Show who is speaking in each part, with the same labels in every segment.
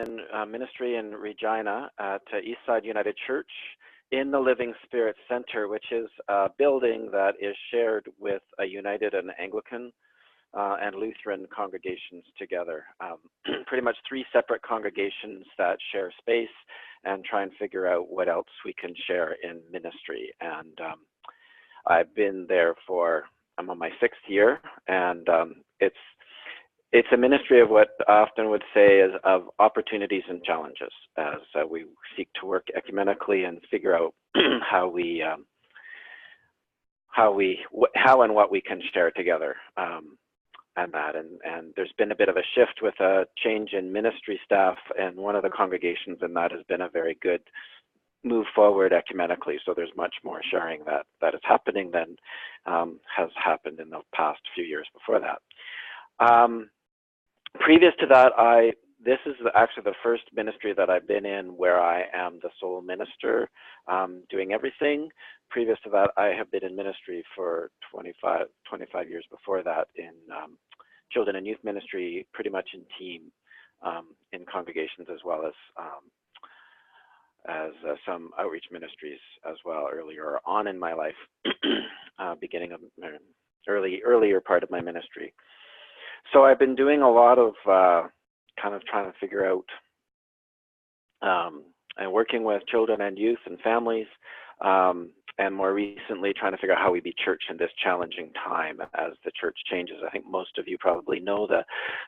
Speaker 1: in ministry in Regina at Eastside United Church in the Living Spirit Center, which is a building that is shared with a United and Anglican and Lutheran congregations together. Pretty much three separate congregations that share space and try and figure out what else we can share in ministry. And I've been there I'm on my 6th year, and it's a ministry of what I often would say is of opportunities and challenges as we seek to work ecumenically and figure out how and what we can share together. And there's been a bit of a shift with a change in ministry staff, and one of the congregations, and that has been a very good move forward ecumenically. So there's much more sharing that is happening than has happened in the past few years before that. Previous to that, this is actually the first ministry that I've been in where I am the sole minister doing everything. Previous to that, I have been in ministry for 25 years before that in children and youth ministry, pretty much in team in congregations, as well as some outreach ministries as well earlier on in my life, beginning of earlier part of my ministry. So I've been doing a lot of kind of trying to figure out and working with children and youth and families, and more recently trying to figure out how we be church in this challenging time as the church changes. I think most of you probably know the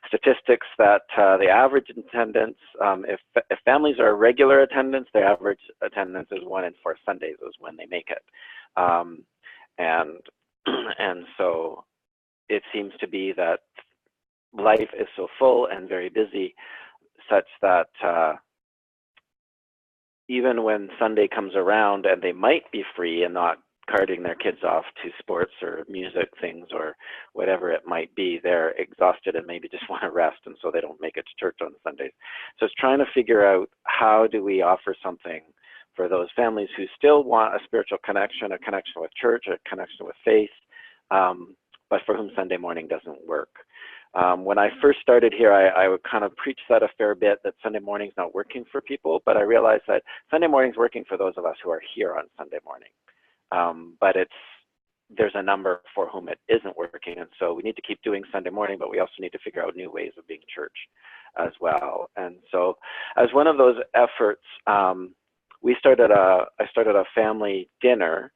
Speaker 1: statistics that the average attendance, if families are regular attendance, their average attendance is 1 in 4 Sundays is when they make it. And so it seems to be that life is so full and very busy such that even when Sunday comes around and they might be free and not carting their kids off to sports or music things or whatever it might be, they're exhausted and maybe just want to rest, and so they don't make it to church on Sundays. So it's trying to figure out how do we offer something for those families who still want a spiritual connection, a connection with church, a connection with faith, but for whom Sunday morning doesn't work. When I first started here, I would kind of preach that a fair bit, that Sunday morning's not working for people, but I realized that Sunday morning's working for those of us who are here on Sunday morning. But there's a number for whom it isn't working, and so we need to keep doing Sunday morning, but we also need to figure out new ways of being church as well. And so as one of those efforts, I started a family dinner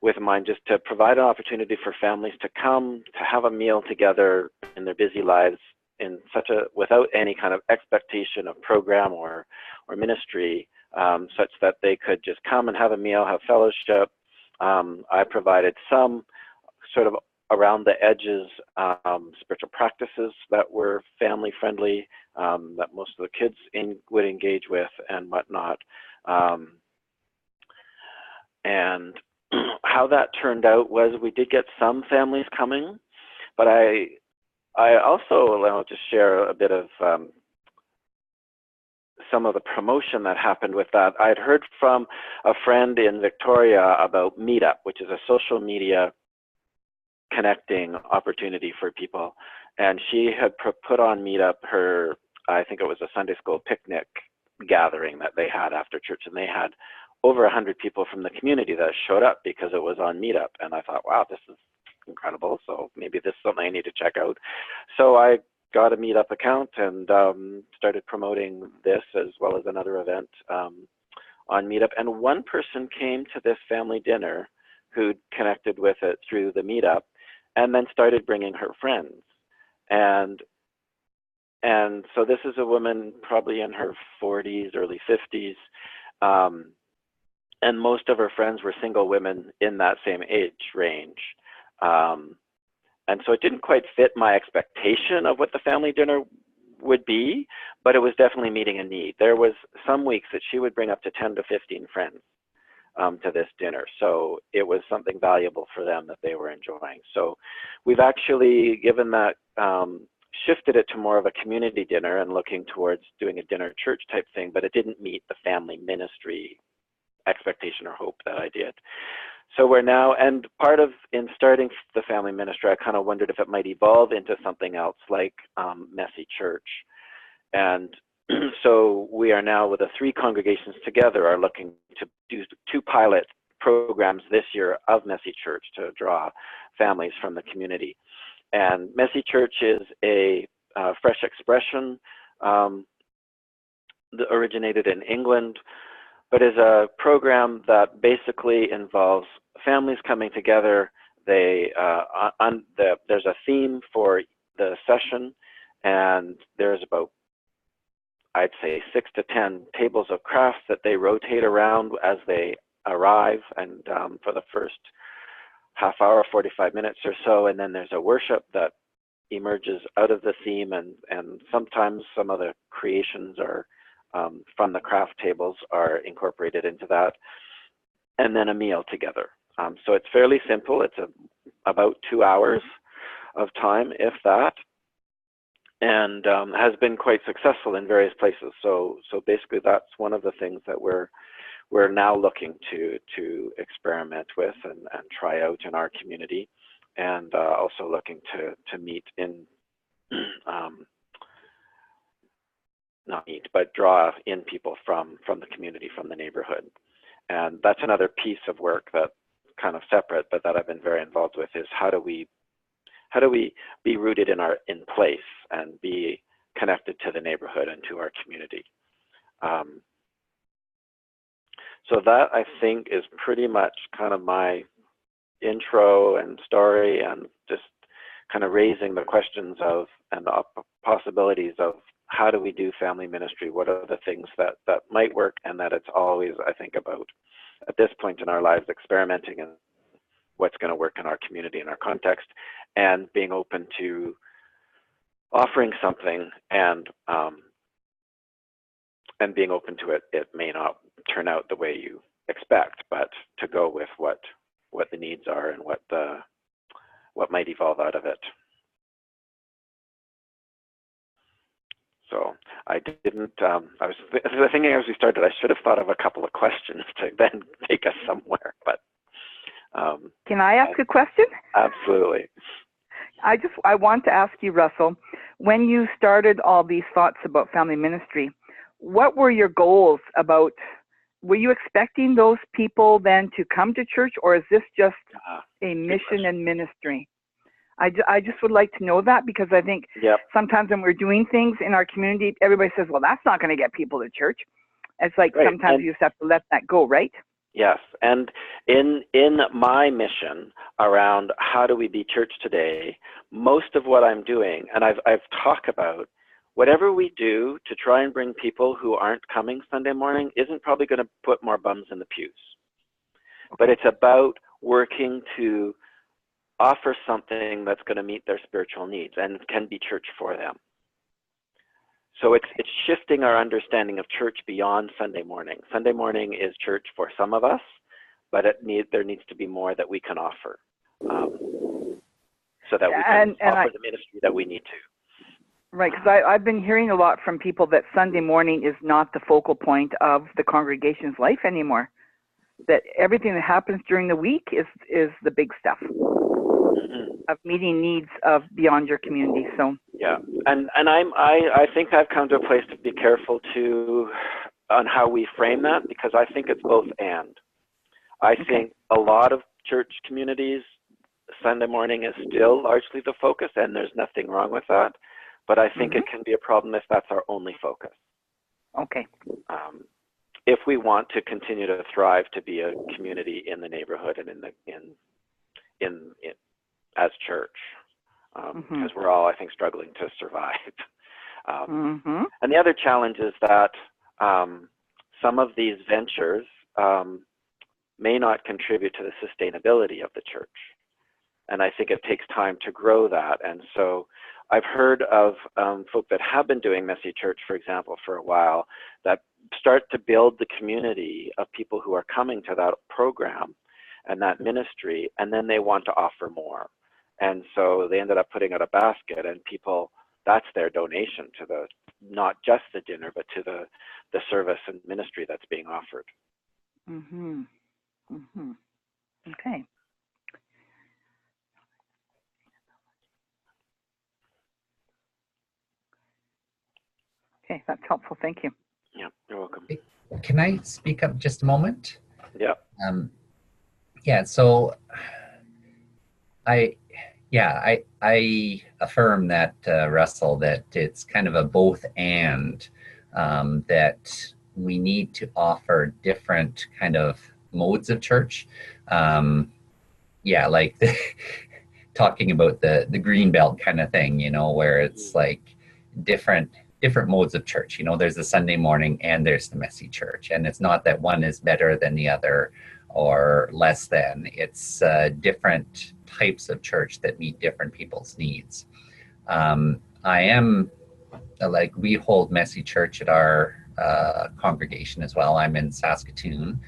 Speaker 1: with mine, just to provide an opportunity for families to come to have a meal together in their busy lives without any kind of expectation of program or ministry, such that they could just come and have a meal, have fellowship. I provided some sort of around the edges spiritual practices that were family friendly, that most of the kids would engage with and whatnot. And how that turned out was we did get some families coming, but I also want to share a bit of some of the promotion that happened with that. I'd heard from a friend in Victoria about Meetup, which is a social media connecting opportunity for people, and she had put on Meetup I think it was a Sunday school picnic gathering that they had after church, and they had over 100 people from the community that showed up because it was on Meetup. And I thought, wow, this is incredible. So maybe this is something I need to check out. So I got a Meetup account and started promoting this as well as another event on Meetup. And one person came to this family dinner who connected with it through the Meetup and then started bringing her friends. And so this is a woman probably in her 40s, early 50s. And most of her friends were single women in that same age range. And so it didn't quite fit my expectation of what the family dinner would be, but it was definitely meeting a need. There was some weeks that she would bring up to 10 to 15 friends to this dinner. So it was something valuable for them that they were enjoying. So we've actually, given that, shifted it to more of a community dinner and looking towards doing a dinner church type thing, but it didn't meet the family ministry expectation or hope that I did. So we're now, and part of in starting the family ministry, I kind of wondered if it might evolve into something else like Messy Church. And so we are now, with the 3 congregations together, are looking to do 2 pilot programs this year of Messy Church to draw families from the community. And Messy Church is a fresh expression that originated in England, but is a program that basically involves families coming together. There's a theme for the session, and there's about, I'd say, 6 to 10 tables of crafts that they rotate around as they arrive, and for the first half hour, 45 minutes or so, and then there's a worship that emerges out of the theme, and sometimes some of the creations are from the craft tables are incorporated into that, and then a meal together. So it's fairly simple. It's about 2 hours of time, if that, and has been quite successful in various places. So basically that's one of the things that we're now looking to experiment with and try out in our community, and also looking to meet in not meet, but draw in people from the community, from the neighborhood. And that's another piece of work that kind of separate, but that I've been very involved with, is how do we be rooted in place and be connected to the neighborhood and to our community. So that, I think, is pretty much kind of my intro and story, and just kind of raising the questions of and the possibilities of how do we do family ministry? What are the things that might work, and that it's always, I think, about, at this point in our lives, experimenting and what's going to work in our community, in our context, and being open to offering something and being open to it. It may not turn out the way you expect, but to go with what the needs are and what might evolve out of it. So I didn't, I was thinking as we started, I should have thought of a couple of questions to then take us somewhere, but.
Speaker 2: Can I ask a question?
Speaker 1: Absolutely.
Speaker 2: I want to ask you, Russell, when you started all these thoughts about family ministry, what were your goals about? Were you expecting those people then to come to church, or is this just a mission and ministry? I just would like to know that, because I think sometimes when we're doing things in our community, everybody says, well, that's not going to get people to church. It's like sometimes you just have to let that go, right?
Speaker 1: Yes, and in my mission around how do we be church today, most of what I'm doing, and I've talked about, whatever we do to try and bring people who aren't coming Sunday morning isn't probably going to put more bums in the pews. But it's about working to offer something that's going to meet their spiritual needs and can be church for them. So it's shifting our understanding of church beyond Sunday morning. Sunday morning is church for some of us, but there needs to be more that we can offer, so that we can offer the ministry that we need to.
Speaker 2: Right, because I've been hearing a lot from people that Sunday morning is not the focal point of the congregation's life anymore. That everything that happens during the week is the big stuff of meeting needs of beyond your community. So
Speaker 1: yeah, and I think I've come to a place to be careful on how we frame that, because I think it's both and. I think a lot of church communities, Sunday morning is still largely the focus, and there's nothing wrong with that. But I think it can be a problem if that's our only focus.
Speaker 2: Okay.
Speaker 1: If we want to continue to thrive, to be a community in the neighborhood and in as church, because we're all, I think, struggling to survive. And the other challenge is that some of these ventures may not contribute to the sustainability of the church. And I think it takes time to grow that. And so I've heard of folk that have been doing Messy Church, for example, for a while, that start to build the community of people who are coming to that program and that ministry, and then they want to offer more. And so they ended up putting out a basket, and people, that's their donation to the, not just the dinner, but to the service and ministry that's being offered.
Speaker 2: Okay. Okay, that's helpful. Thank you.
Speaker 1: Yeah, you're welcome.
Speaker 3: Can I speak up just a moment?
Speaker 1: Yeah.
Speaker 3: So I affirm that, Russell, that it's kind of a both and, that we need to offer different kind of modes of church. Like talking about the green belt kind of thing, where it's like different modes of church. There's the Sunday morning and there's the messy church, and it's not that one is better than the other or less than. It's different types of church that meet different people's needs. I am we hold messy church at our congregation as well. I'm in Saskatoon,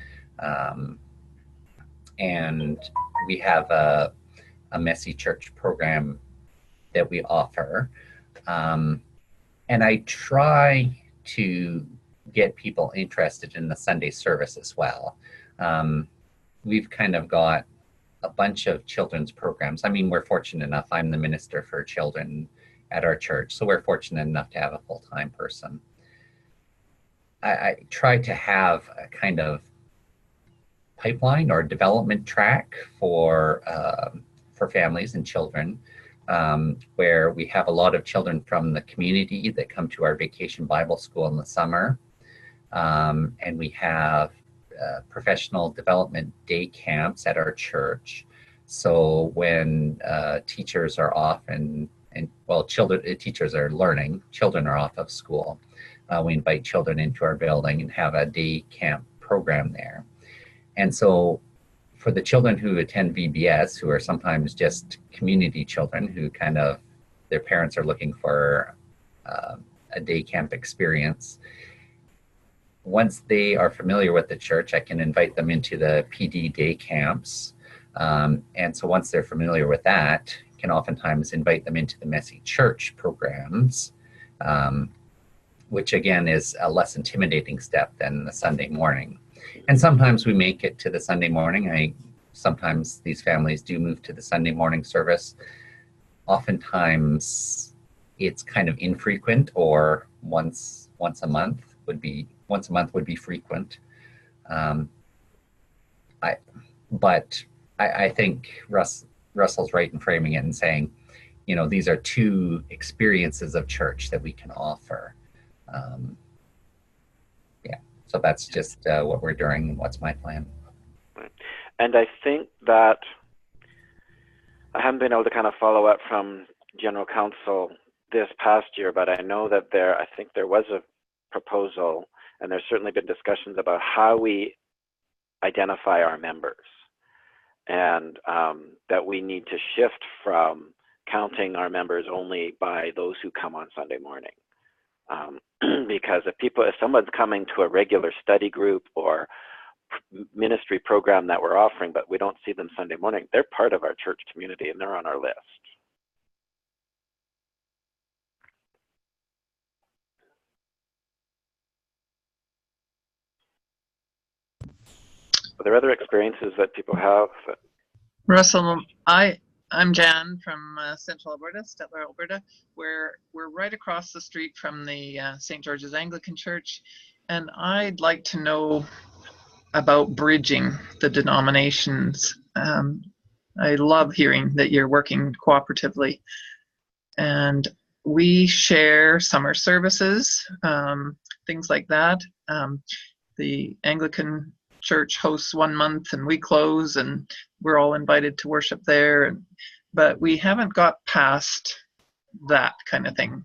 Speaker 3: and we have a messy church program that we offer. And I try to get people interested in the Sunday service as well. We've kind of got a bunch of children's programs. I mean, we're fortunate enough, I'm the minister for children at our church, so we're fortunate enough to have a full-time person. I try to have a kind of pipeline or development track for families and children, where we have a lot of children from the community that come to our vacation Bible school in the summer. And we have professional development day camps at our church. So when teachers are off and teachers are learning, children are off of school, we invite children into our building and have a day camp program there. And so for the children who attend VBS, who are sometimes just community children who kind of, their parents are looking for a day camp experience, once they are familiar with the church, I can invite them into the PD day camps. And so once they're familiar with that, I can oftentimes invite them into the messy church programs, which again is a less intimidating step than the Sunday morning. And sometimes we make it to the Sunday morning. Sometimes these families do move to the Sunday morning service. Oftentimes it's kind of infrequent, or once a month would be frequent. I think Russell's right in framing it and saying, these are two experiences of church that we can offer. So that's just what we're doing and what's my plan.
Speaker 1: And I think that I haven't been able to kind of follow up from General Counsel this past year, but I know that I think there was a proposal, and there's certainly been discussions about how we identify our members, and that we need to shift from counting our members only by those who come on Sunday morning. Because if someone's coming to a regular study group or ministry program that we're offering, but we don't see them Sunday morning, they're part of our church community and they're on our list. Are there other experiences that people have?
Speaker 4: Russell, I'm Jan from Central Alberta, Stettler, Alberta, where we're right across the street from the St. George's Anglican Church, and I'd like to know about bridging the denominations. I love hearing that you're working cooperatively, and we share summer services, things like that. The Anglican Church hosts 1 month and we close, and we're all invited to worship there, but we haven't got past that kind of thing.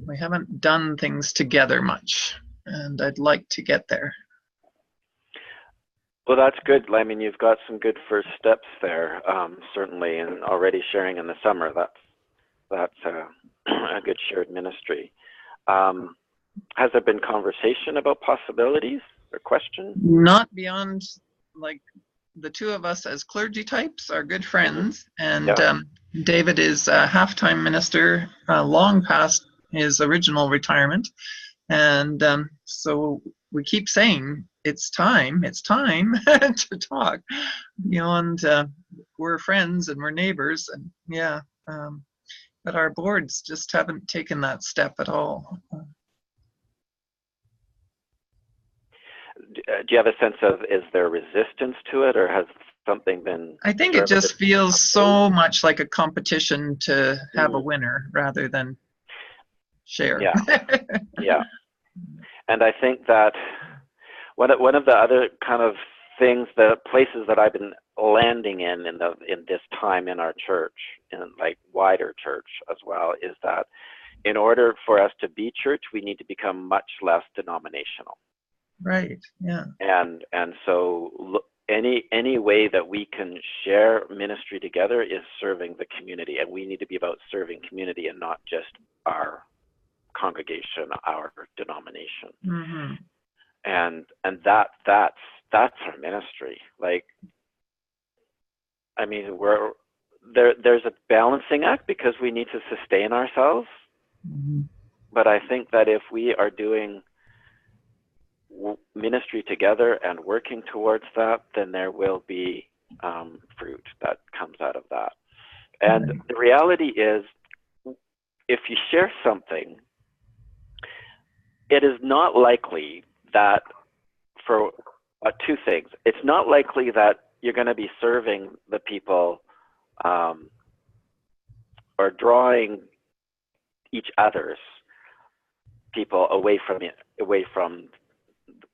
Speaker 4: We haven't done things together much, and I'd like to get there.
Speaker 1: Well, that's good. I mean, you've got some good first steps there, certainly, and already sharing in the summer. That's a good shared ministry. Has there been conversation about possibilities or questions?
Speaker 4: Not beyond, like, the two of us as clergy types are good friends, and David is a half-time minister, long past his original retirement, and so we keep saying it's time to talk, and we're friends and we're neighbors, and but our boards just haven't taken that step at all.
Speaker 1: do you have a sense of, is there resistance to it, or has something been?
Speaker 4: I think it just feels so much like a competition to have a winner rather than share.
Speaker 1: Yeah, yeah. And I think that one of the other kind of things, the places that I've been landing in this time in our church, in like wider church as well, is that in order for us to be church, we need to become much less denominational.
Speaker 4: Right. Yeah.
Speaker 1: And so any way that we can share ministry together is serving the community, and we need to be about serving community and not just our congregation, our denomination.
Speaker 4: Mm-hmm.
Speaker 1: And that's our ministry. Like, I mean, there's a balancing act because we need to sustain ourselves.
Speaker 4: Mm-hmm.
Speaker 1: But I think that if we are doing ministry together and working towards that, then there will be fruit that comes out of that. And
Speaker 4: Right.
Speaker 1: the reality is, if you share something, it is not likely that for two things. It's not likely that you're going to be serving the people or drawing each other's people away from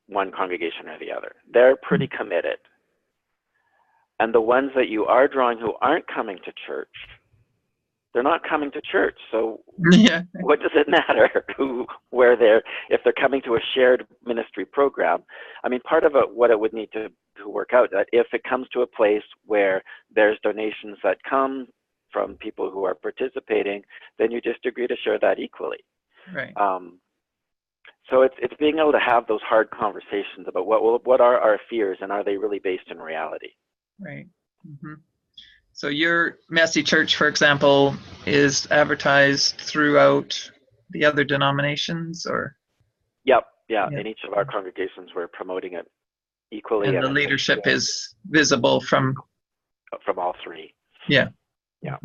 Speaker 1: one congregation or the other. They're pretty committed. And the ones that you are drawing who aren't coming to church, they're not coming to church. So
Speaker 4: Yeah.
Speaker 1: what does it matter if they're coming to a shared ministry program? I mean, part of what it would need to work out, that if it comes to a place where there's donations that come from people who are participating, then you just agree to share that equally.
Speaker 4: Right.
Speaker 1: So it's being able to have those hard conversations about what are our fears, and are they really based in reality?
Speaker 4: Right. Mm-hmm. So your Messy Church, for example, is advertised throughout the other denominations, or?
Speaker 1: Yep. Yeah. In each of our congregations, we're promoting it equally.
Speaker 4: And the leadership is visible from
Speaker 1: all three.
Speaker 4: Yeah.
Speaker 1: Yeah.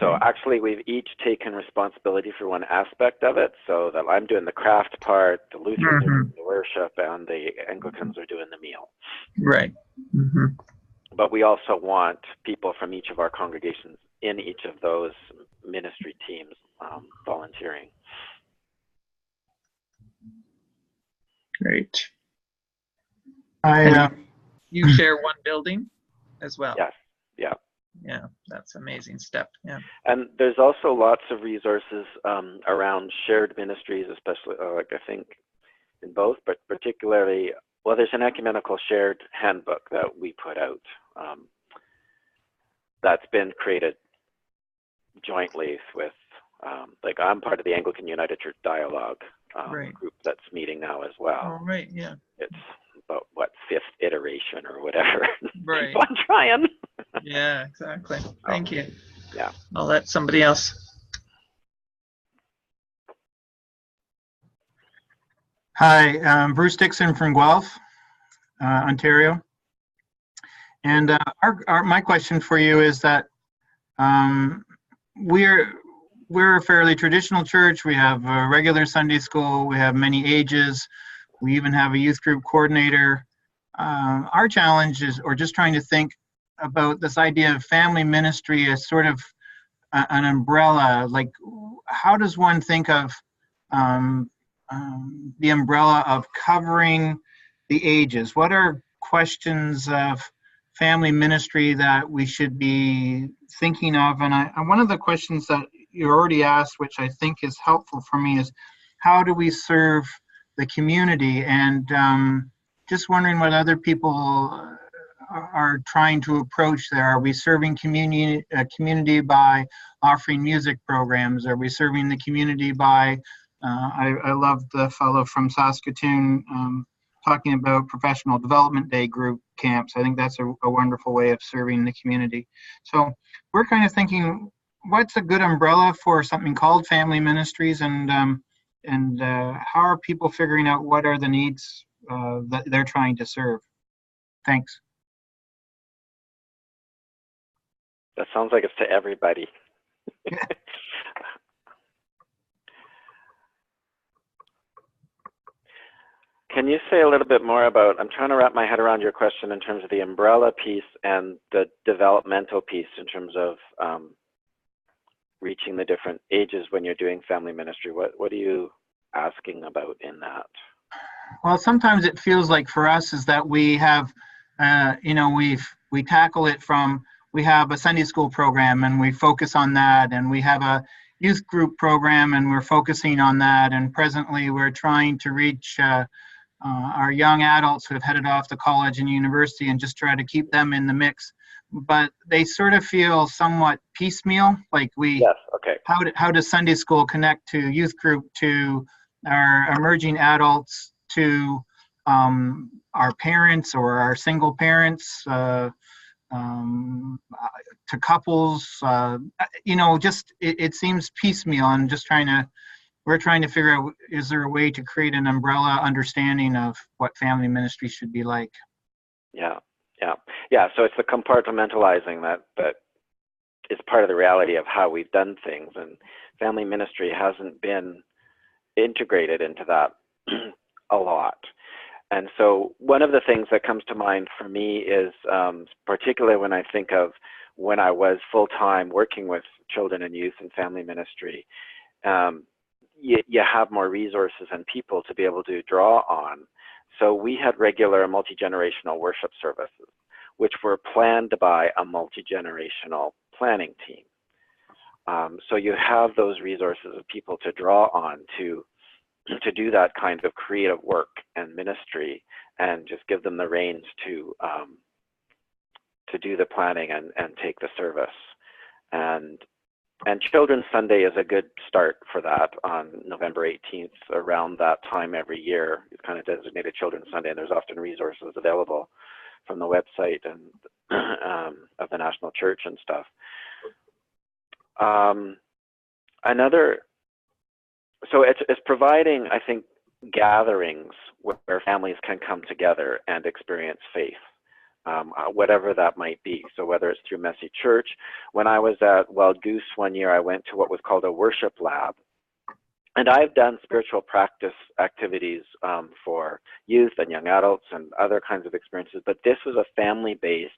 Speaker 1: So actually, we've each taken responsibility for one aspect of it. So that I'm doing the craft part, the Lutherans are doing the worship, and the Anglicans are doing the meal.
Speaker 4: Right. Mm-hmm.
Speaker 1: But we also want people from each of our congregations in each of those ministry teams volunteering.
Speaker 4: Great.
Speaker 5: I
Speaker 4: You share one building as well.
Speaker 1: Yes. Yeah.
Speaker 4: Yeah, that's an amazing step. Yeah.
Speaker 1: And there's also lots of resources around shared ministries, especially like I think in both, but particularly, well, there's an ecumenical shared handbook that we put out that's been created jointly with, like I'm part of the Anglican United Church Dialogue group that's meeting now as well.
Speaker 4: Oh, right, yeah.
Speaker 1: It's about, fifth iteration or whatever.
Speaker 4: Right.
Speaker 1: I'm trying.
Speaker 4: Yeah, exactly. Thank you.
Speaker 1: Yeah.
Speaker 4: I'll let somebody else.
Speaker 5: Hi, I'm Bruce Dixon from Guelph, Ontario. And my question for you is that we're a fairly traditional church. We have a regular Sunday school. We have many ages. We even have a youth group coordinator. Our challenge is, or just trying to think about this idea of family ministry as sort of an umbrella. Like, how does one think of the umbrella of covering the ages? What are questions of family ministry that we should be thinking of? And one of the questions that you already asked, which I think is helpful for me, is how do we serve the community? And just wondering what other people are trying to approach there. Are we serving community by offering music programs? Are we serving the community by, I love the fellow from Saskatoon talking about professional development day group camps. I think that's a wonderful way of serving the community. So we're kind of thinking, what's a good umbrella for something called family ministries, and how are people figuring out what are the needs that they're trying to serve? Thanks.
Speaker 1: That sounds like it's to everybody. Can you say a little bit more about, I'm trying to wrap my head around your question in terms of the umbrella piece and the developmental piece in terms of reaching the different ages when you're doing family ministry. What are you asking about in that?
Speaker 5: Well, sometimes it feels like for us is that we have, we tackle it from, we have a Sunday school program and we focus on that, and we have a youth group program and we're focusing on that, and presently we're trying to reach our young adults who have headed off to college and university and just try to keep them in the mix. But they sort of feel somewhat piecemeal, like
Speaker 1: Yes, okay.
Speaker 5: How does Sunday school connect to youth group, to our emerging adults, to our parents or our single parents, to couples, just it seems piecemeal, and we're trying to figure out, is there a way to create an umbrella understanding of what family ministry should be like?
Speaker 1: Yeah. So it's the compartmentalizing that is part of the reality of how we've done things, and family ministry hasn't been integrated into that a lot. And so one of the things that comes to mind for me is, particularly when I think of when I was full-time working with children and youth and family ministry, you have more resources and people to be able to draw on. So we had regular multi-generational worship services, which were planned by a multi-generational planning team. So you have those resources of people to draw on to do that kind of creative work and ministry, and just give them the reins to do the planning and take the service. And Children's Sunday is a good start for that on November 18th. Around that time every year, it's kind of designated Children's Sunday, and there's often resources available from the website and of the National Church and stuff. So it's providing, I think, gatherings where families can come together and experience faith, whatever that might be. So whether it's through Messy Church. When I was at Wild Goose one year, I went to what was called a worship lab. And I've done spiritual practice activities for youth and young adults and other kinds of experiences, but this was a family-based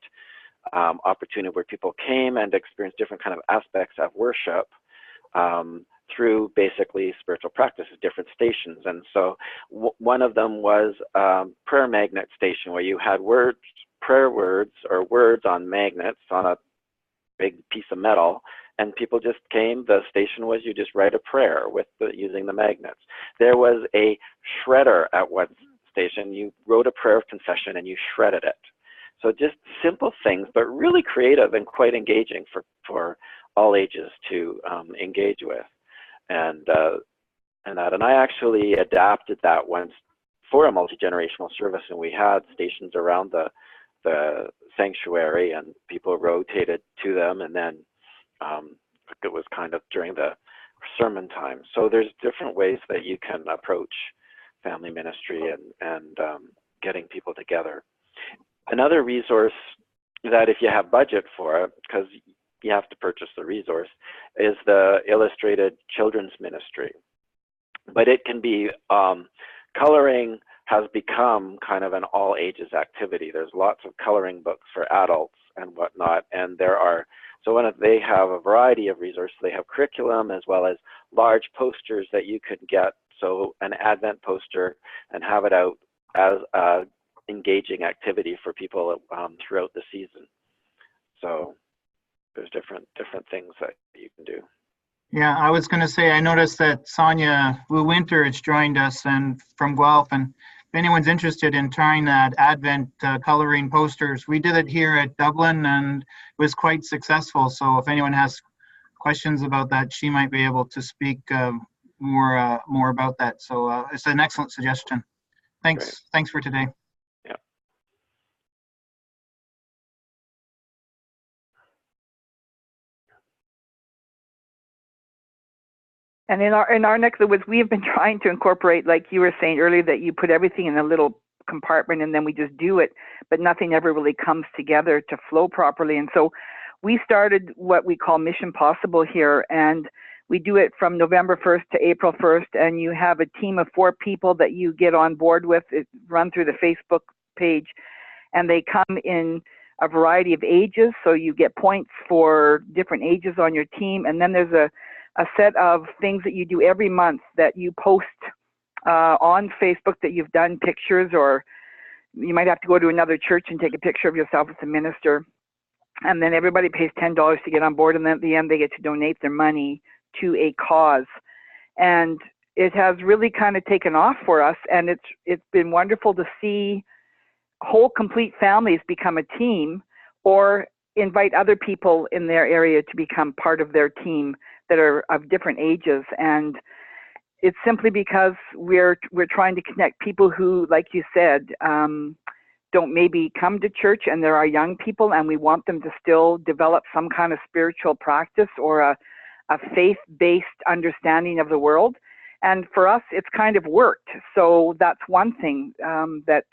Speaker 1: opportunity where people came and experienced different kind of aspects of worship through basically spiritual practices, different stations. And so one of them was prayer magnet station, where you had prayer words or words on magnets on a big piece of metal, and people just came. The station was you just write a prayer using the magnets. There was a shredder at one station. You wrote a prayer of confession and you shredded it. So just simple things, but really creative and quite engaging for all ages to engage with. And I actually adapted that once for a multi-generational service, and we had stations around the sanctuary, and people rotated to them, and then it was kind of during the sermon time. So there's different ways that you can approach family ministry and getting people together. Another resource that, if you have budget for it, because you have to purchase the resource, is the Illustrated Children's Ministry. But it can be, coloring has become kind of an all ages activity. There's lots of coloring books for adults and whatnot, and they have a variety of resources. They have curriculum as well as large posters that you could get. So an Advent poster, and have it out as a engaging activity for people throughout the season. So there's different things that you can do.
Speaker 5: Yeah, I was going to say, I noticed that Sonia Wu Winter has joined us and from Guelph, and if anyone's interested in trying that Advent coloring posters, we did it here at Dublin and it was quite successful. So if anyone has questions about that, she might be able to speak more about that. So it's an excellent suggestion. Thanks. Great. Thanks for today.
Speaker 1: Yeah.
Speaker 2: And in our neck of the woods, we have been trying to incorporate, like you were saying earlier, that you put everything in a little compartment and then we just do it, but nothing ever really comes together to flow properly. And so we started what we call Mission Possible here, and We do it from November 1st to April 1st, and you have a team of 4 people that you get on board with. It run through the Facebook page, and they come in a variety of ages, so you get points for different ages on your team. And then there's a set of things that you do every month that you post on Facebook that you've done, pictures, or you might have to go to another church and take a picture of yourself as a minister. And then everybody pays $10 to get on board, and then at the end they get to donate their money to a cause. And it has really kind of taken off for us, and it's been wonderful to see whole complete families become a team, or invite other people in their area to become part of their team that are of different ages. And it's simply because we're trying to connect people who, like you said, don't maybe come to church, and there are young people, and we want them to still develop some kind of spiritual practice or a faith-based understanding of the world. And for us, it's kind of worked. So that's one thing that,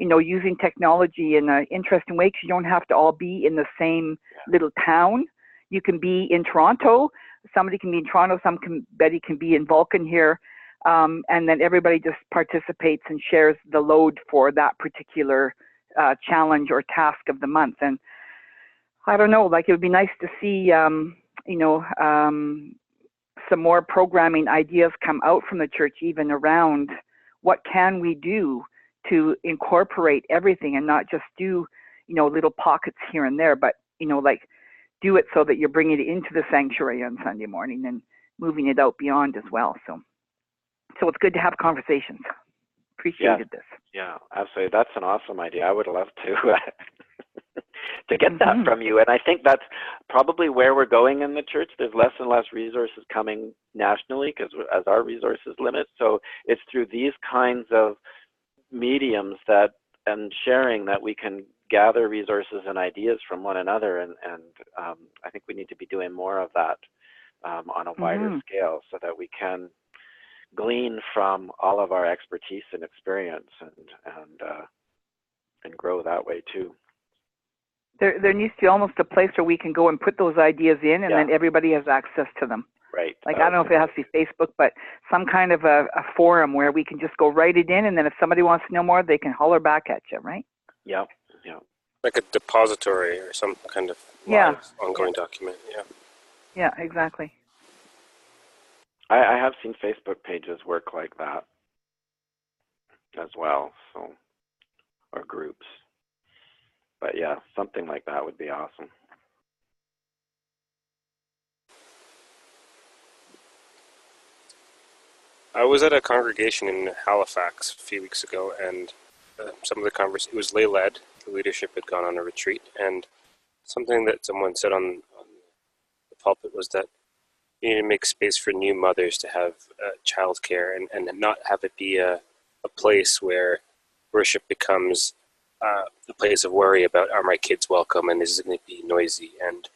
Speaker 2: using technology in an interesting way, because you don't have to all be in the same little town. You can be in Toronto. Somebody can be in Toronto. Somebody can be in Vulcan here. And then everybody just participates and shares the load for that particular challenge or task of the month. And I don't know, it would be nice to see, some more programming ideas come out from the church, even around what can we do to incorporate everything and not just do, little pockets here and there, but, do it so that you're bringing it into the sanctuary on Sunday morning and moving it out beyond as well. So it's good to have conversations. Appreciated this.
Speaker 1: Yeah, absolutely. That's an awesome idea. I would love to to get that from you. And I think that's probably where we're going in the church. There's less and less resources coming nationally because as our resources limit. So it's through these kinds of mediums and sharing that we can gather resources and ideas from one another. And I think we need to be doing more of that on a wider scale so that we can glean from all of our expertise and experience and grow that way too.
Speaker 2: There needs to be almost a place where we can go and put those ideas in, and then everybody has access to them.
Speaker 1: Right.
Speaker 2: I don't know if it has to be Facebook, but some kind of a forum where we can just go write it in, and then if somebody wants to know more, they can holler back at you, right?
Speaker 1: Yeah.
Speaker 6: Like a depository or some kind of live ongoing document.
Speaker 2: Yeah, exactly.
Speaker 1: I have seen Facebook pages work like that as well, or groups. But yeah, something like that would be awesome.
Speaker 6: I was at a congregation in Halifax a few weeks ago, and some of the conversation, it was lay-led. The leadership had gone on a retreat, and something that someone said on the pulpit was that you need to make space for new mothers to have childcare and not have it be a place where worship becomes a place of worry about, are my kids welcome and is it going to be noisy? And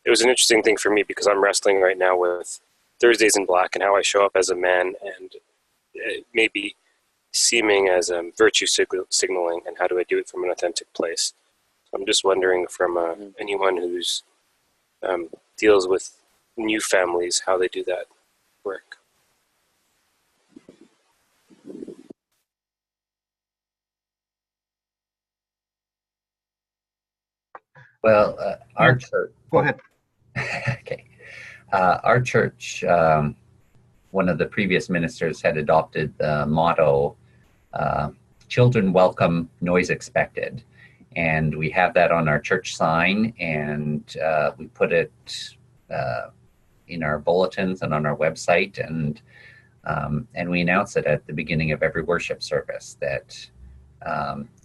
Speaker 6: it was an interesting thing for me because I'm wrestling right now with Thursdays in Black and how I show up as a man and maybe seeming as virtue signaling, and how do I do it from an authentic place. So I'm just wondering from anyone who's deals with new families, how they do that work.
Speaker 3: Well, our church.
Speaker 5: Go ahead.
Speaker 3: Okay. Our church, one of the previous ministers had adopted the motto, children welcome, noise expected. And we have that on our church sign, and we put it in our bulletins and on our website, and we announce it at the beginning of every worship service that,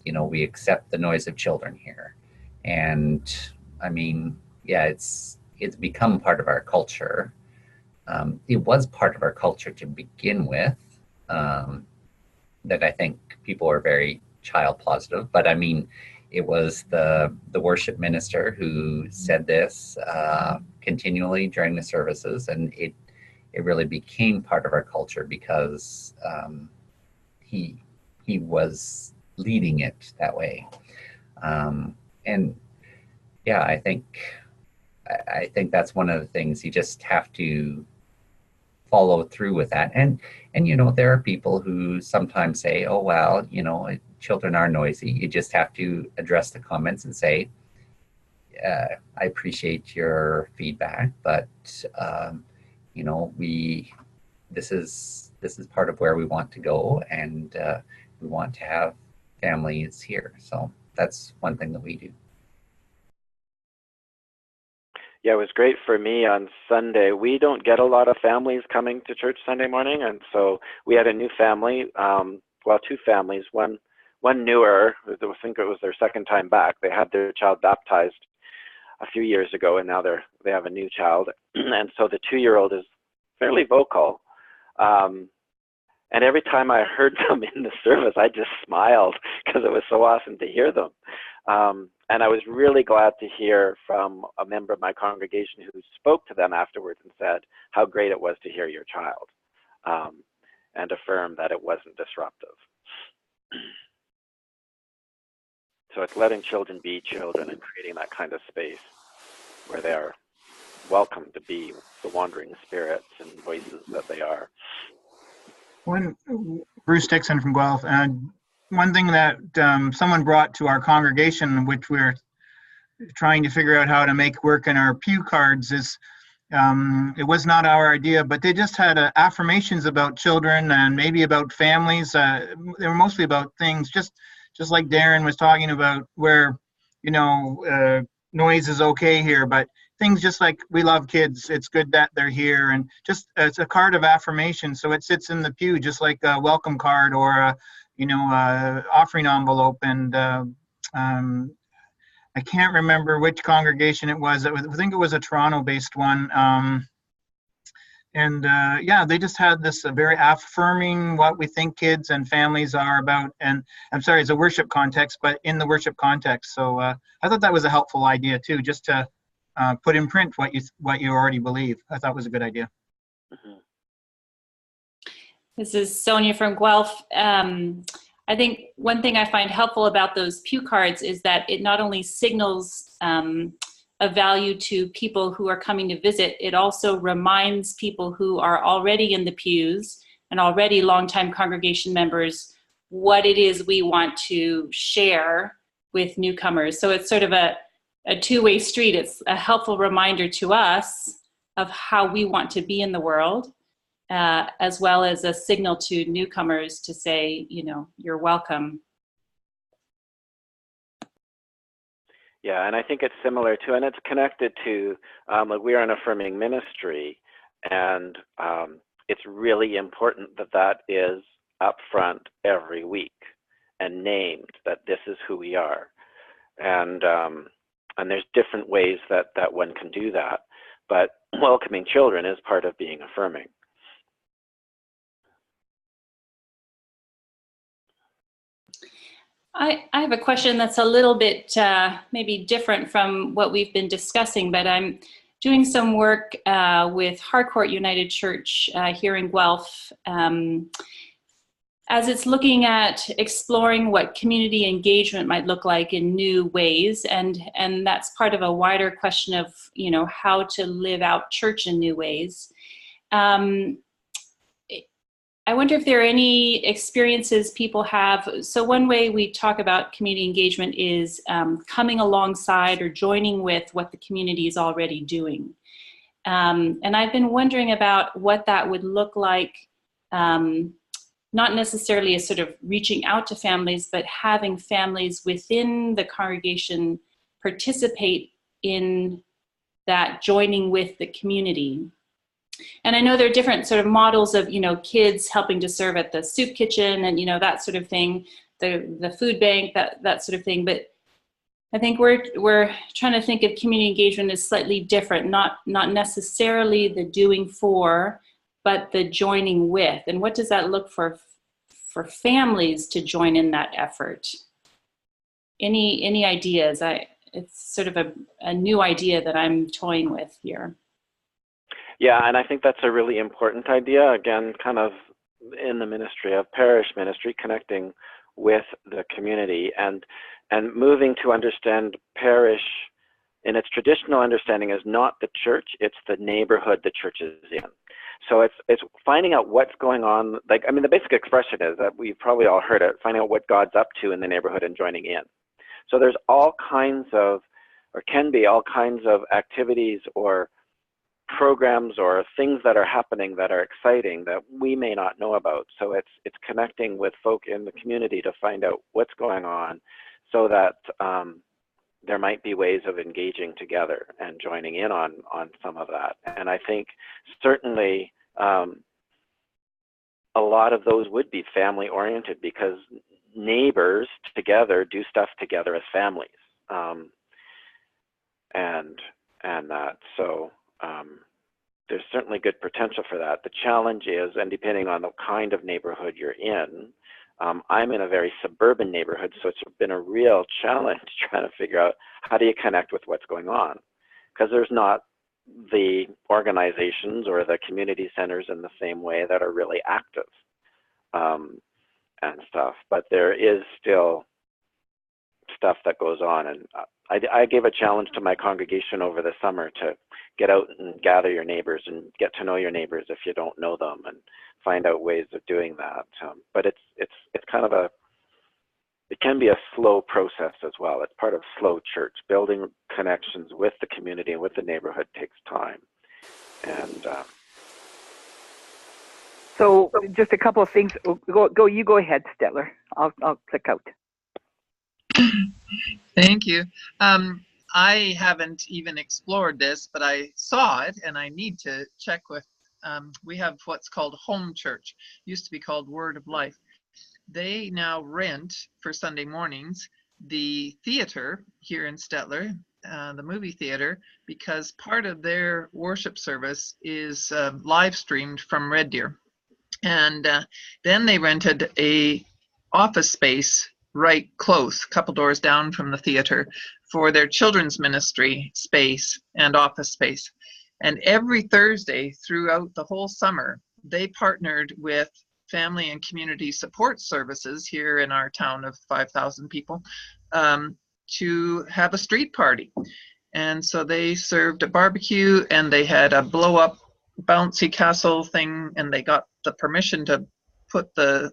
Speaker 3: we accept the noise of children here. And I mean, yeah, it's become part of our culture. It was part of our culture to begin with, that I think people are very child positive, but I mean, it was the worship minister who said this continually during the services, and it really became part of our culture because he was leading it that way. And yeah, I think I think that's one of the things you just have to follow through with that. And there are people who sometimes say, oh, well, children are noisy. You just have to address the comments and say, I appreciate your feedback, but this is part of where we want to go, and we want to have families here. So that's one thing that we do.
Speaker 1: Yeah, it was great for me on Sunday. We don't get a lot of families coming to church Sunday morning, and so we had a new family, two families, one newer, I think it was their second time back. They had their child baptized a few years ago, and now they have a new child. And so the 2-year-old is fairly vocal. And every time I heard them in the service, I just smiled because it was so awesome to hear them. And I was really glad to hear from a member of my congregation who spoke to them afterwards and said how great it was to hear your child, and affirm that it wasn't disruptive. So it's letting children be children and creating that kind of space where they are welcome to be the wandering spirits and voices that they are.
Speaker 5: Bruce Dixon from Guelph, and one thing that someone brought to our congregation, which we're trying to figure out how to make work in our pew cards, is it was not our idea, but they just had affirmations about children and maybe about families. They were mostly about things just like Darren was talking about, where noise is okay here, but things just like we love kids, it's good that they're here, and just it's a card of affirmation, so it sits in the pew just like a welcome card or a offering envelope. And I can't remember which congregation it was. I think it was a Toronto-based one. They just had this very affirming what we think kids and families are about. And I'm sorry, it's a worship context, but in the worship context. So I thought that was a helpful idea too, just to put in print what you already believe. I thought was a good idea.
Speaker 1: Mm-hmm.
Speaker 7: This is Sonia from Guelph. I think one thing I find helpful about those pew cards is that it not only signals a value to people who are coming to visit, it also reminds people who are already in the pews and already longtime congregation members what it is we want to share with newcomers. So it's sort of a two-way street. It's a helpful reminder to us of how we want to be in the world, as well as a signal to newcomers to say, you're welcome.
Speaker 1: Yeah, and I think it's similar to, and it's connected to, like we are an affirming ministry, and it's really important that is up front every week and named that this is who we are. And there's different ways that one can do that, but welcoming children is part of being affirming.
Speaker 7: I have a question that's a little bit maybe different from what we've been discussing, but I'm doing some work with Harcourt United Church here in Guelph, as it's looking at exploring what community engagement might look like in new ways, and that's part of a wider question of how to live out church in new ways. I wonder if there are any experiences people have. So one way we talk about community engagement is coming alongside or joining with what the community is already doing. And I've been wondering about what that would look like, not necessarily as sort of reaching out to families, but having families within the congregation participate in that joining with the community. And I know there are different sort of models of, kids helping to serve at the soup kitchen and, that sort of thing, the food bank, that sort of thing. But I think we're trying to think of community engagement as slightly different, not necessarily the doing for, but the joining with. And what does that look for families to join in that effort? Any ideas? It's sort of a new idea that I'm toying with here.
Speaker 1: Yeah, and I think that's a really important idea, again, kind of in the ministry of parish ministry, connecting with the community and moving to understand parish in its traditional understanding, is not the church, it's the neighborhood the church is in. So it's finding out what's going on. Like, I mean, the basic expression is that we've probably all heard it, finding out what God's up to in the neighborhood and joining in. So there's all kinds of, or can be all kinds of activities or programs or things that are happening that are exciting that we may not know about. So it's connecting with folk in the community to find out what's going on, so that there might be ways of engaging together and joining in on some of that. And I think certainly a lot of those would be family oriented, because neighbors together do stuff together as families. And that, so there's certainly good potential for that. The challenge is, and depending on the kind of neighborhood you're in, I'm in a very suburban neighborhood, so it's been a real challenge trying to figure out how do you connect with what's going on, because there's not the organizations or the community centers in the same way that are really active and stuff, but there is still stuff that goes on. And I gave a challenge to my congregation over the summer to get out and gather your neighbors and get to know your neighbors if you don't know them, and find out ways of doing that. But it's kind of it can be a slow process as well. It's part of slow church. Building connections with the community and with the neighborhood takes time. And
Speaker 2: so just a couple of things. You go ahead, Stetler. I'll click out.
Speaker 4: Thank you. I haven't even explored this, but I saw it, and I need to check with, we have what's called Home Church, used to be called Word of Life. They now rent for Sunday mornings the theater here in Stettler, the movie theater, because part of their worship service is live streamed from Red Deer. And then they rented a office space right close, a couple doors down from the theater, for their children's ministry space and office space. And every Thursday throughout the whole summer, they partnered with family and community support services here in our town of 5,000 people to have a street party. And so they served a barbecue, and they had a blow up bouncy castle thing, and they got the permission to put the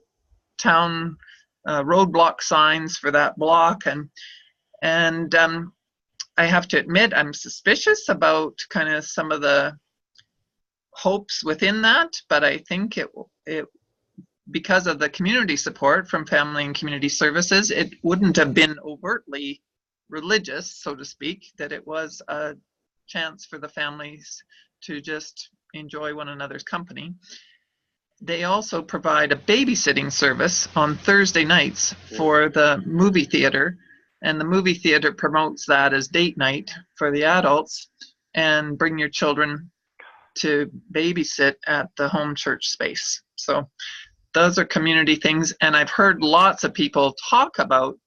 Speaker 4: town roadblock signs for that block. And I have to admit, I'm suspicious about kind of some of the hopes within that, but I think it because of the community support from family and community services, it wouldn't have been overtly religious, so to speak, that it was a chance for the families to just enjoy one another's company. They also provide a babysitting service on Thursday nights for the movie theater, and the movie theater promotes that as date night for the adults, and bring your children to babysit at the home church space. So those are community things, and I've heard lots of people talk about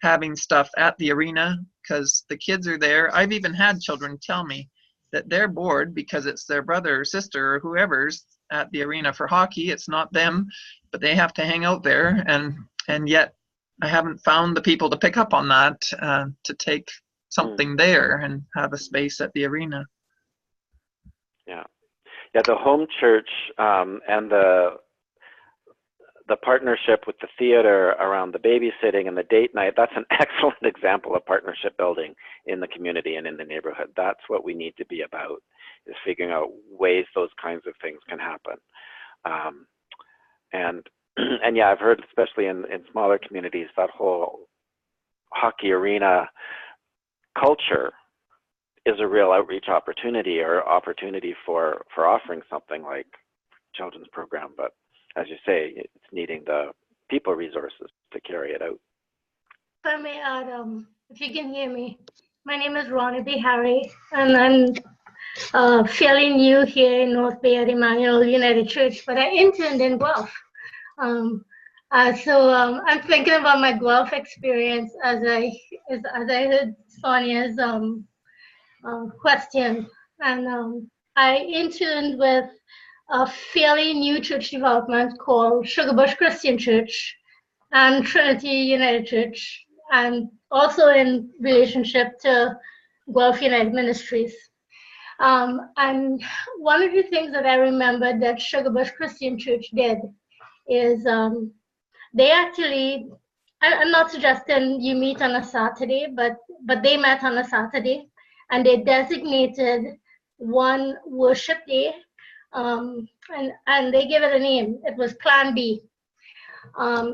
Speaker 4: having stuff at the arena because the kids are there. I've even had children tell me that they're bored because it's their brother or sister or whoever's at the arena for hockey. It's not them, but they have to hang out there, and yet I haven't found the people to pick up on that, to take something there and have a space at the arena.
Speaker 1: Yeah, the home church and the partnership with the theater around the babysitting and the date night, that's an excellent example of partnership building in the community and in the neighborhood. That's what we need to be about, is figuring out ways those kinds of things can happen. And yeah, I've heard, especially in smaller communities, that whole hockey arena culture is a real outreach opportunity, or opportunity for offering something like children's program. But as you say, it's needing the people resources to carry it out.
Speaker 8: If I may add, if you can hear me, my name is Ronnie B. Harry, and I'm fairly new here in North Bay at Emmanuel United Church, but I interned in Guelph. So I'm thinking about my Guelph experience as I heard Sonia's question, and I interned with a fairly new church development called Sugarbush Christian Church and Trinity United Church, and also in relationship to Guelph United Ministries. And one of the things that I remember that Sugarbush Christian Church did is they actually, I'm not suggesting you meet on a Saturday, but they met on a Saturday, and they designated one worship day, and they gave it a name. It was Plan B.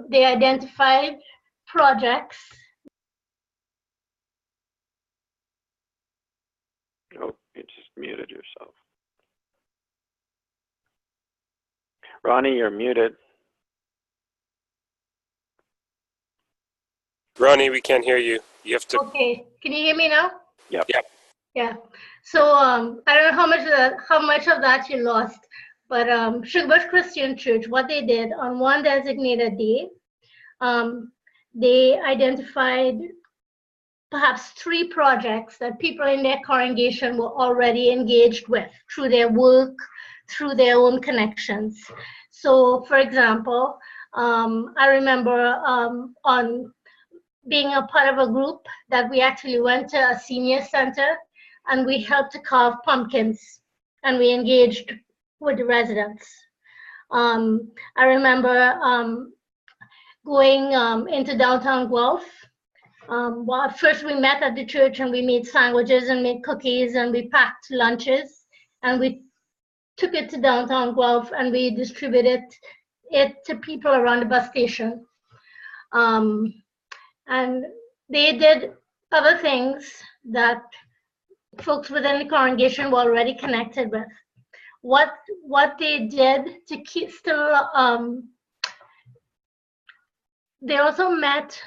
Speaker 8: They identified projects.
Speaker 1: Oh, you just muted yourself. Ronnie, you're muted.
Speaker 6: Ronnie, we can't hear you. You have to.
Speaker 8: Okay, can you hear me now?
Speaker 1: Yep.
Speaker 6: Yep.
Speaker 8: Yeah. So I don't know how much of that you lost, but Sugarbush Christian Church, what they did on one designated day, they identified perhaps 3 projects that people in their congregation were already engaged with through their work, through their own connections. So, for example, I remember on being a part of a group that we actually went to a senior center and we helped to carve pumpkins and we engaged with the residents. I remember going into downtown Guelph. Well, first we met at the church and we made sandwiches and made cookies and we packed lunches and we took it to downtown Guelph and we distributed it to people around the bus station. And they did other things that folks within the congregation were already connected with. What they did to keep still, they also met,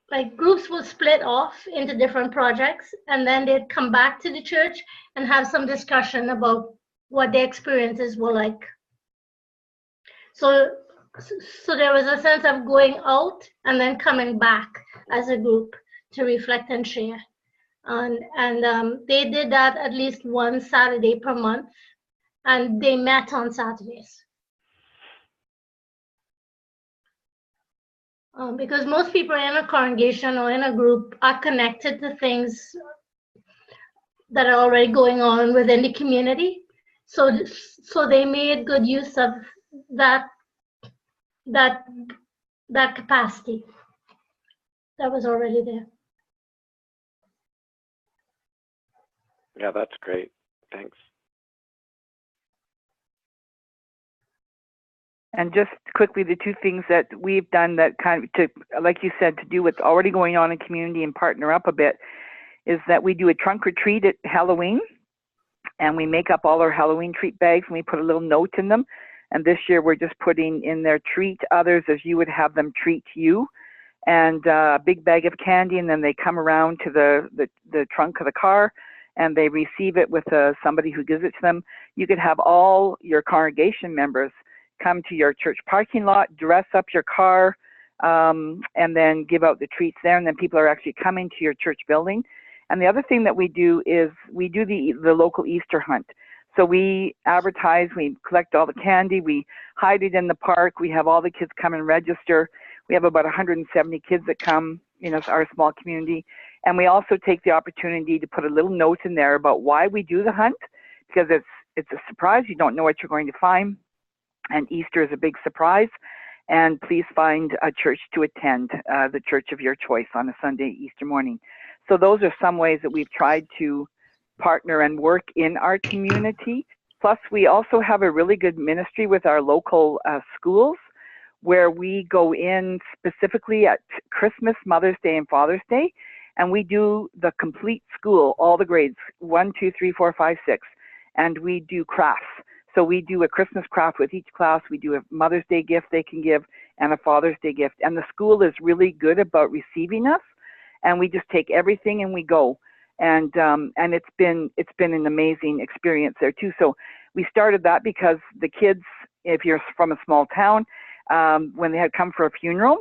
Speaker 8: like groups would split off into different projects and then they'd come back to the church and have some discussion about what their experiences were like. So there was a sense of going out and then coming back as a group to reflect and share. And they did that at least one Saturday per month, and they met on Saturdays. Because most people in a congregation or in a group are connected to things that are already going on within the community. So they made good use of that capacity that was already there.
Speaker 1: Yeah, that's great. Thanks.
Speaker 2: And just quickly, the 2 things that we've done that kind of, to, like you said, to do what's already going on in community and partner up a bit, is that we do a trunk or treat at Halloween, and we make up all our Halloween treat bags and we put a little note in them. And this year we're just putting in there, treat others as you would have them treat you, and a big bag of candy, and then they come around to the trunk of the car and they receive it with somebody who gives it to them. You could have all your congregation members come to your church parking lot, dress up your car, and then give out the treats there, and then people are actually coming to your church building. And the other thing that we do is we do the local Easter hunt. So we advertise, we collect all the candy, we hide it in the park, we have all the kids come and register. We have about 170 kids that come, our small community. And we also take the opportunity to put a little note in there about why we do the hunt, because it's a surprise. You don't know what you're going to find. And Easter is a big surprise. And please find a church to attend, the church of your choice on a Sunday, Easter morning. So those are some ways that we've tried to partner and work in our community. Plus, we also have a really good ministry with our local schools, where we go in specifically at Christmas, Mother's Day, and Father's Day, and we do the complete school, all the grades, 1, 2, 3, 4, 5, 6, and we do crafts. So we do a Christmas craft with each class, we do a Mother's Day gift they can give, and a Father's Day gift, and the school is really good about receiving us, and we just take everything and we go. And it's been an amazing experience there too. So we started that because the kids, if you're from a small town, when they had come for a funeral,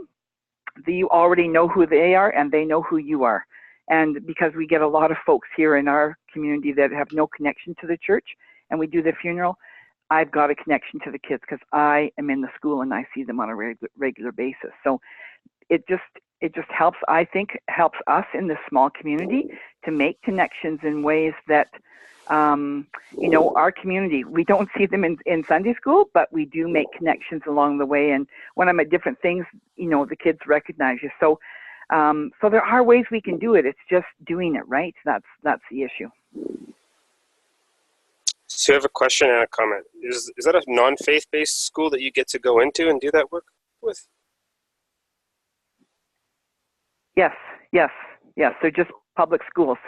Speaker 2: you already know who they are and they know who you are. And because we get a lot of folks here in our community that have no connection to the church, and we do the funeral, I've got a connection to the kids because I am in the school and I see them on a regular basis. So it it just helps, I think, helps us in this small community to make connections in ways that, you know, our community, we don't see them in Sunday school, but we do make connections along the way. And when I'm at different things, you know, the kids recognize you. So, so there are ways we can do it. It's just doing it right. That's the issue.
Speaker 6: So I have a question and a comment. Is that a non-faith-based school that you get to go into and do that work with?
Speaker 2: Yes. They're just public schools.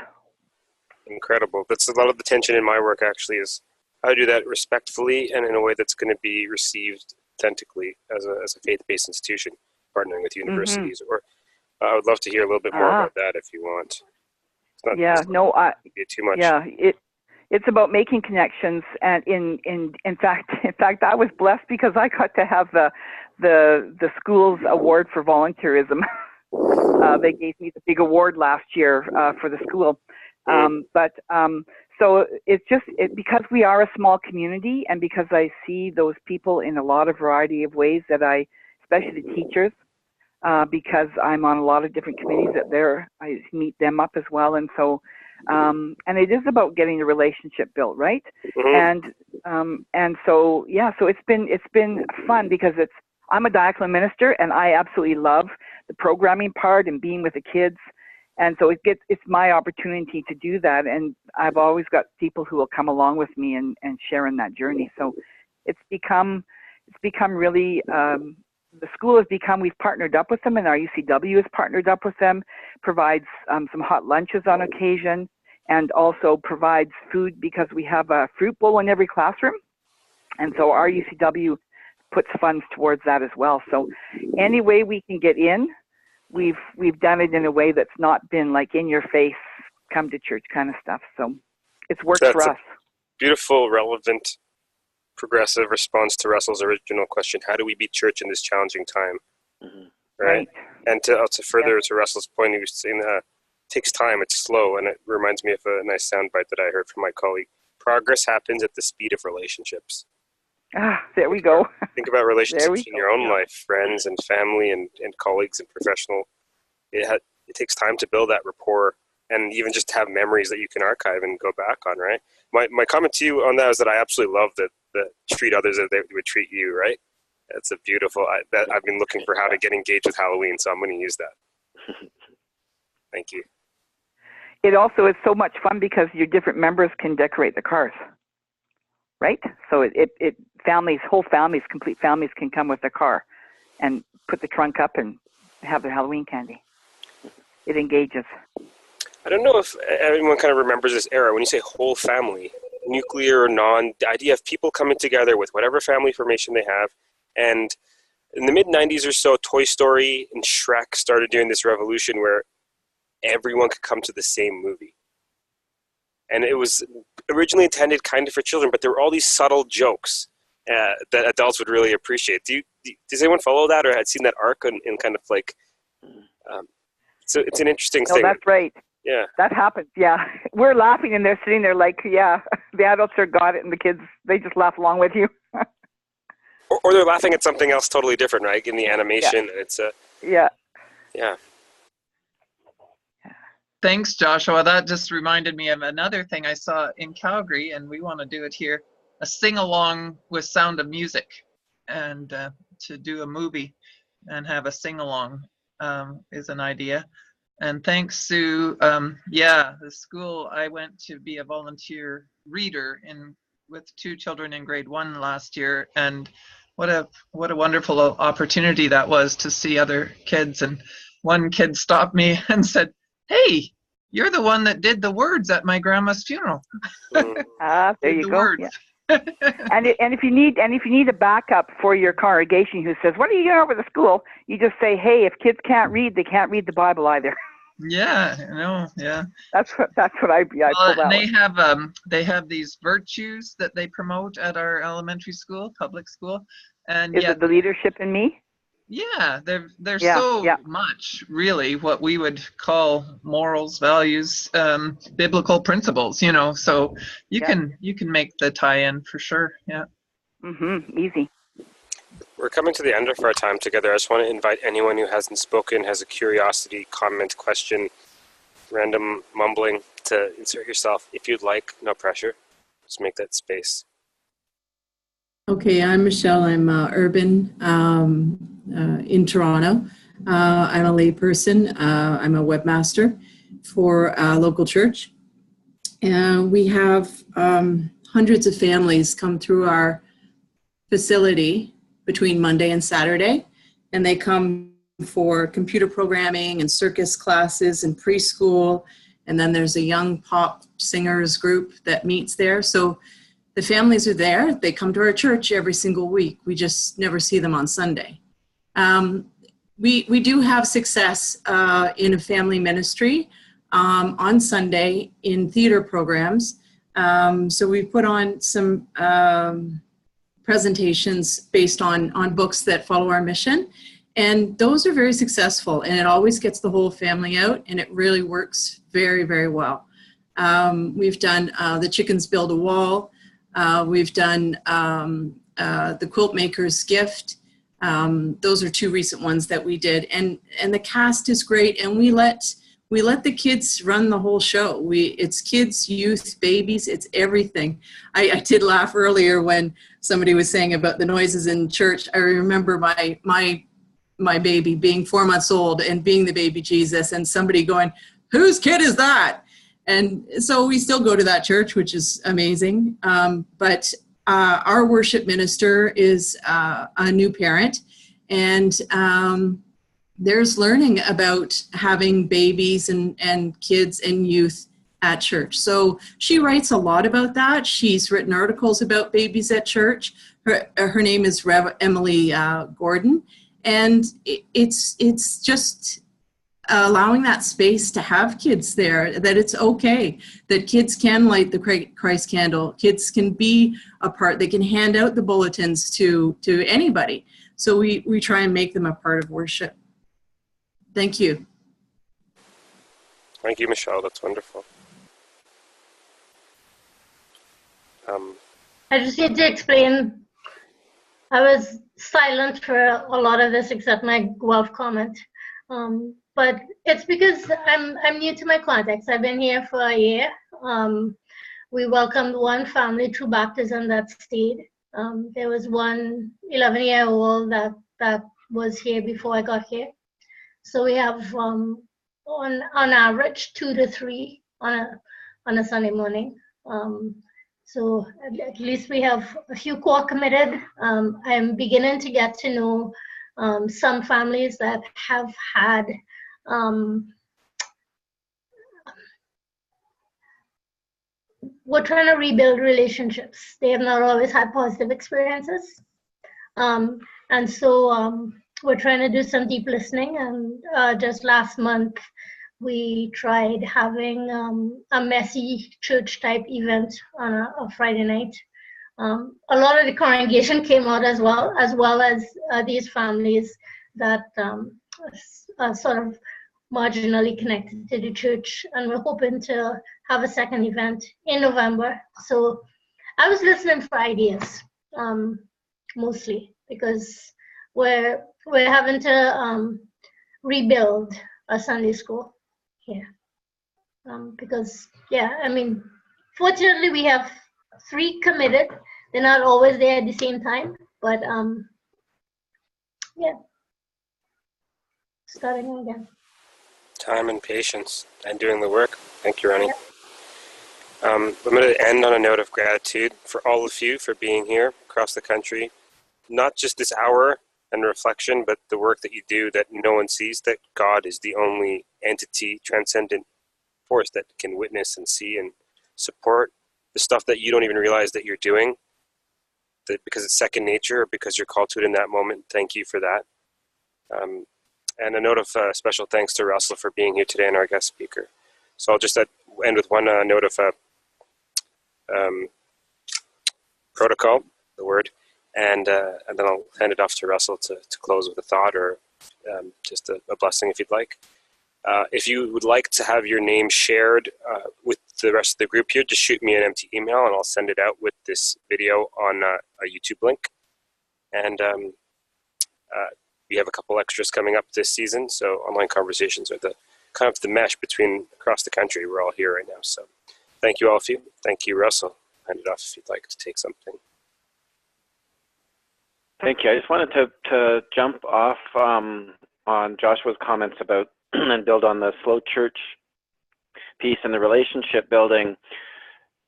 Speaker 6: Incredible. That's a lot of the tension in my work, actually, is how to do that respectfully and in a way that's going to be received authentically as a faith-based institution, partnering with universities. Or I would love to hear a little bit more about that if you want. It's not too much.
Speaker 2: Yeah, it's about making connections, and in fact, I was blessed because I got to have the school's award for volunteerism. They gave me the big award last year for the school. So it's just because we are a small community, and because I see those people in a lot of variety of ways that especially the teachers, because I'm on a lot of different committees I meet them up as well. And so, and it is about getting the relationship built, right? And so, yeah, so it's been fun because I'm a diaconal minister, and I absolutely love the programming part and being with the kids. And so it's my opportunity to do that. And I've always got people who will come along with me and share in that journey. So it's become really, the school has become, we've partnered up with them, and our UCW has partnered up with them, provides some hot lunches on occasion, and also provides food because we have a fruit bowl in every classroom. And so our UCW puts funds towards that as well. So any way we can get in, we've done it in a way that's not been like in your face, come to church kind of stuff. So it's worked for us.
Speaker 6: Beautiful, relevant, progressive response to Russell's original question: how do we be church in this challenging time? Right. And to further to Russell's point, he was saying that it takes time, it's slow, and it reminds me of a nice soundbite that I heard from my colleague. Progress happens at the speed of relationships.
Speaker 2: There we go.
Speaker 6: Think about relationships in your own life, friends and family and colleagues and professional. It takes time to build that rapport, and even just have memories that you can archive and go back on, right? My comment to you on that is that I absolutely love that treat others as they would treat you, right? That's a beautiful, I've been looking for how to get engaged with Halloween, so I'm going to use that. Thank you.
Speaker 2: It also is so much fun because your different members can decorate the cars, right? So whole families, complete families can come with their car and put the trunk up and have their Halloween candy. It engages.
Speaker 6: I don't know if everyone kind of remembers this era. When you say whole family, nuclear or non, the idea of people coming together with whatever family formation they have. And in the mid-90s or so, Toy Story and Shrek started doing this revolution where everyone could come to the same movie. And it was originally intended kind of for children, but there were all these subtle jokes that adults would really appreciate. Does anyone follow that or had seen that arc in kind of like, so it's an interesting thing.
Speaker 2: That's right.
Speaker 6: Yeah.
Speaker 2: That happens, yeah. We're laughing and they're sitting there like, yeah, the adults are got it and the kids, they just laugh along with you.
Speaker 6: or they're laughing at something else totally different, right? In the animation, it's
Speaker 2: Yeah.
Speaker 4: Thanks, Joshua. That just reminded me of another thing I saw in Calgary, and we want to do it here, a sing-along with Sound of Music, and to do a movie and have a sing-along is an idea. And thanks, Sue. The school, I went to be a volunteer reader with 2 children in grade 1 last year, and what a wonderful opportunity that was to see other kids. And one kid stopped me and said, "Hey, you're the one that did the words at my grandma's funeral."
Speaker 2: There you go. Yeah. and if you need a backup for your congregation who says, "What are you doing over the school?" You just say, "Hey, if kids can't read, they can't read the Bible either."
Speaker 4: Yeah, yeah.
Speaker 2: That's what I pulled out.
Speaker 4: And they have these virtues that they promote at our elementary school, public school, and
Speaker 2: is it the leadership in me?
Speaker 4: Yeah, they're so much really what we would call morals, values, biblical principles. So you can make the tie-in for sure. Yeah.
Speaker 2: Easy.
Speaker 6: We're coming to the end of our time together. I just want to invite anyone who hasn't spoken, has a curiosity, comment, question, random mumbling, to insert yourself if you'd like. No pressure. Just make that space.
Speaker 9: Okay, I'm Michelle. I'm urban in Toronto. I'm a layperson. I'm a webmaster for a local church. And we have hundreds of families come through our facility between Monday and Saturday. And they come for computer programming and circus classes and preschool. And then there's a young pop singers group that meets there. So the families are there. They come to our church every single week. We just never see them on Sunday. We do have success in a family ministry on Sunday in theater programs. So we put on some presentations based on books that follow our mission. And those are very successful, and it always gets the whole family out, and it really works very, very well. We've done The Chickens Build a Wall. We've done The Quilt Maker's Gift. Those are two recent ones that we did. And the cast is great, and we let the kids run the whole show. It's kids, youth, babies, it's everything. I did laugh earlier when somebody was saying about the noises in church. I remember my baby being 4 months old and being the baby Jesus, and somebody going, "Whose kid is that?" And so we still go to that church, which is amazing. But our worship minister is a new parent, and there's learning about having babies and kids and youth at church. So she writes a lot about that. She's written articles about babies at church. Her name is Rev Emily Gordon. And it's just allowing that space to have kids there, that it's okay, that kids can light the Christ candle. Kids can be a part. They can hand out the bulletins to anybody. So we try and make them a part of worship. Thank you.
Speaker 6: Thank you, Michelle. That's wonderful.
Speaker 8: I just need to explain. I was silent for a lot of this except my Guelph comment. But it's because I'm new to my context. I've been here for a year. We welcomed one family through baptism that stayed. There was one 11-year-old that was here before I got here. So we have on average 2 to 3 on a Sunday morning. So at least we have a few core committed. I'm beginning to get to know some families that have had we're trying to rebuild relationships. They have not always had positive experiences. And so we're trying to do some deep listening. And just last month, we tried having a messy church type event on a Friday night. A lot of the congregation came out as well as these families that are sort of marginally connected to the church. And we're hoping to have a second event in November. So I was listening for ideas, mostly, because we're having to rebuild a Sunday school here. Because, yeah, I mean, fortunately we have 3 committed. They're not always there at the same time, but yeah, starting again.
Speaker 6: Time and patience and doing the work. Thank you, Ronnie. Yep. I'm going to end on a note of gratitude for all of you for being here across the country. Not just this hour and reflection, but the work that you do that no one sees, that God is the only entity, transcendent force that can witness and see and support the stuff that you don't even realize that you're doing, that because it's second nature or because you're called to it in that moment. Thank you for that. And a note of special thanks to Russell for being here today and our guest speaker. So I'll just end with one note of protocol, the word, and then I'll hand it off to Russell to close with a thought or just a blessing if you'd like. If you would like to have your name shared with the rest of the group here, just shoot me an empty email and I'll send it out with this video on a YouTube link. And We have a couple extras coming up this season, so online conversations are the kind of the mesh between across the country. We're all here right now, so thank you all of you. Thank you, Russell. Hand it off if you'd like to take something.
Speaker 1: Thank you. I just wanted to jump off on Joshua's comments about and build on the slow church piece and the relationship building.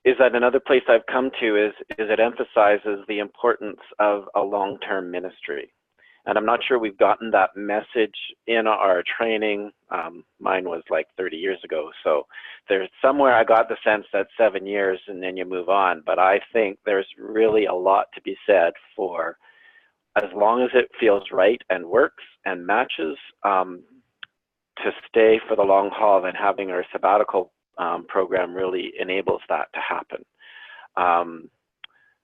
Speaker 1: Is that another place I've come to is it emphasizes the importance of a long-term ministry. And I'm not sure we've gotten that message in our training. Mine was like 30 years ago. So there's somewhere I got the sense that 7 years and then you move on. But I think there's really a lot to be said for, as long as it feels right and works and matches, to stay for the long haul, and having our sabbatical program really enables that to happen.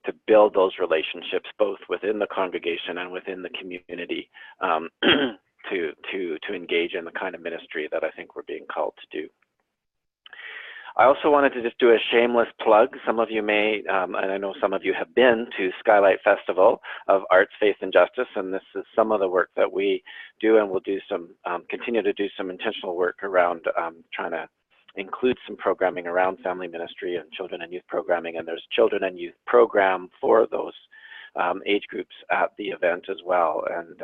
Speaker 1: To build those relationships both within the congregation and within the community, to engage in the kind of ministry that I think we're being called to do. I also wanted to just do a shameless plug. Some of you may, and I know some of you have been to Skylight Festival of Arts, Faith, and Justice, and this is some of the work that we do, and we'll do some, continue to do some intentional work around trying to include some programming around family ministry and children and youth programming, and there's children and youth program for those age groups at the event as well. And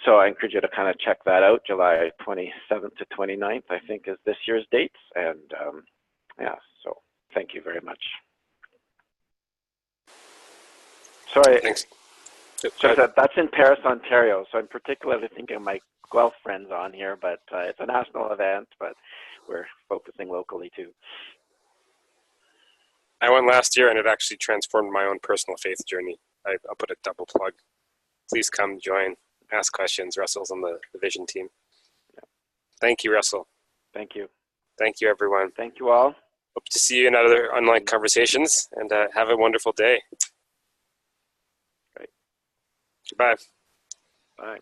Speaker 1: so I encourage you to kind of check that out. July 27th to 29th, I think, is this year's dates. And yeah, so thank you very much. Sorry,
Speaker 6: Thanks.
Speaker 1: so that's in Paris, Ontario. So I'm particularly thinking of my Guelph friends on here, but it's a national event, but we're focusing locally too.
Speaker 6: I went last year and it actually transformed my own personal faith journey. I'll put a double plug. Please come join, ask questions. Russell's on the vision team.
Speaker 1: Yeah.
Speaker 6: Thank you, Russell.
Speaker 1: Thank you.
Speaker 6: Thank you, everyone.
Speaker 1: Thank you all.
Speaker 6: Hope to see you in other online conversations, and have a wonderful day.
Speaker 1: Great.
Speaker 6: Goodbye.
Speaker 1: Bye.